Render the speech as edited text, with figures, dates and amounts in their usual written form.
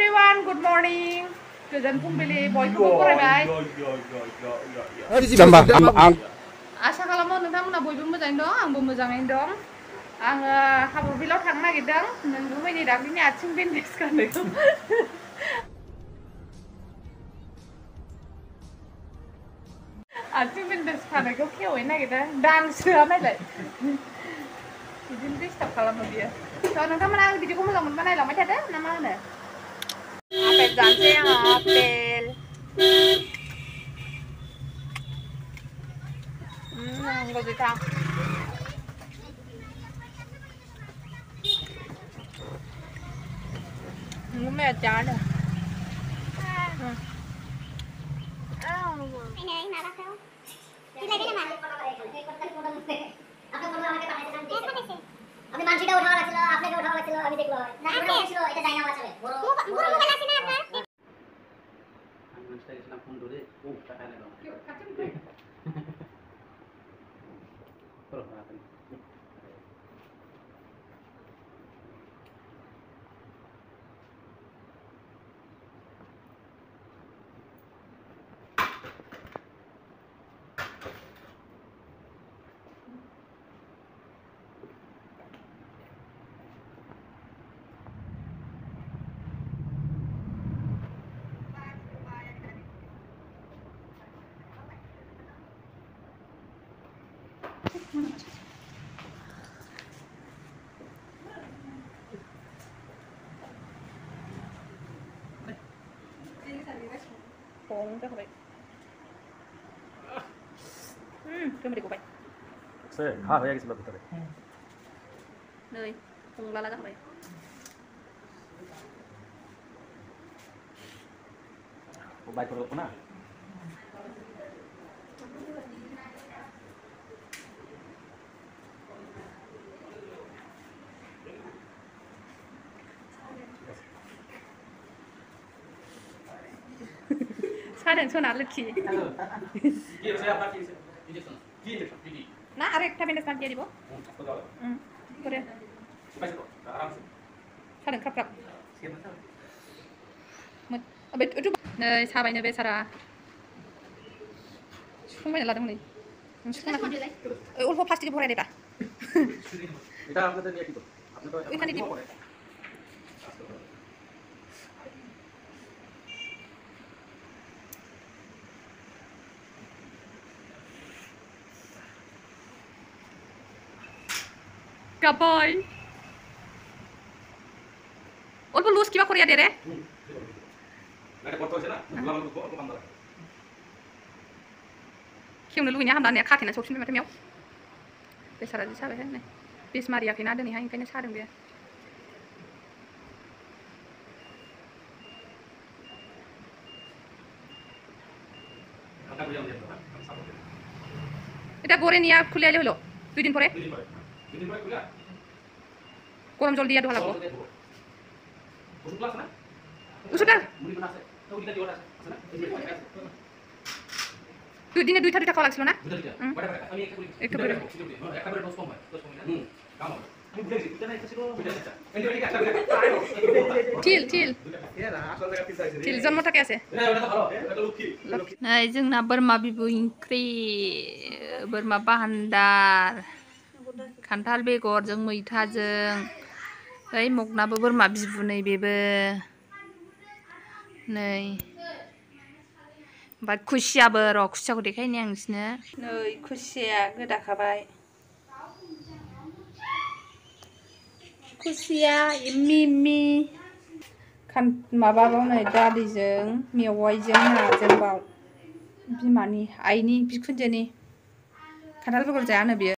everyone, good morning. Goजोन फुंबिलि बयखौबो बरायबाय। आसा खालामो नोंथांमोना बयबो मोजाङैनो दं, आंबो मोजाङैनो दं। आङो हाब्रुबिलाव थांनो नागिरदों। नोंगुमैनि दाख्लिनि आथिं बेन्डेज गाननायखौ आथिं बेन्डेज खानायखौ खेवहैनो नागिरदों। दानसोआ नायलाय। बिदिनो डिस्टार्ब खालामो बियो। थ' नोंथांमोना आंनि भिडिअखौ मोजां मोनबा नायलांबाय थादो ना मा होनो? आपेल जानोसै आङो apple. गोदैथार। Nggak ada. Ini marah kau. Kita lagi nama. আপনি মানসিটা উঠাও লাগছিল আপনাকে উঠাও লাগছিল আমি দেখলো না আপনি ছিল এটা জানা আছে বড় বড় মোবাইল আছে না আপনার আমি মানসিটা গেছিলাম ফোন ধরে ও টাকা লাগাও চলো তাড়াতাড়ি Phone cho các bạn. Cái mà đi của bạn. Saya, ha, saya kisah betul. Nơi, cùng là các bạn. Baik kalau pernah. 사는 손 알르키. 나 아래 타면에 산 게리고. 응. 그래. 사는 크랍크랍. 뭐, itu 네, 사바이네 베사라. 충분히 라동네. 울포 플라스틱 버려야 되다. এটা আপনাদের নিয়ে কি করব? আপনি তো ওইখানে দিব। Kaboy. Olpo lose kiba koriya dere? এটা করতে হচ্ছে না? লাল করব অল্প বান্দা। Kiung lu ini hamdan ya katina sok sini macam yau. Besar aja sabe nih. Bis Maria kena ada nih, yang kayaknya sadeng dia. এটা করে নিয়া খুলে আইলে হলো 2 দিন পরে খুলে গরম জল দিয়া ধোয়া লাগবো ওষুধ আছে না ওষুধ মুড়ি বানা আছে তো ওইটা দিওরা আছে না 2 দিনে 2টা খাওয়া লাগছিল না আমি একটা করে একটা করে ডোজ কম হয় ডোজ কম না কাম হবে আমি বুঝে গেছি এটা না এটা ছিল অ্যান্টিবায়োটিক একটা করে চিল জন্মটাকে আছে ওটা তো ভালো এটা লক্ষ্মী এই जोंना बोरमा बिबु ओंख्रि बोरमा बाहान्दार खान्थाल बेगरजों मैथाजों ओइ मगनाबो बोरमा बिबु नै बेबो नै ओमफ्राय खुसियाबो र' खुसियाखौ देखायनि आं नोंसिनो नै खुसिया गोदाखाबाय खुसिया इम्मि माबाबाव नै दालिजों मेवाइजों नाजों बाव बिमानि आइनि बिखुनजोनि खान्थाल बेगर जायानो बियो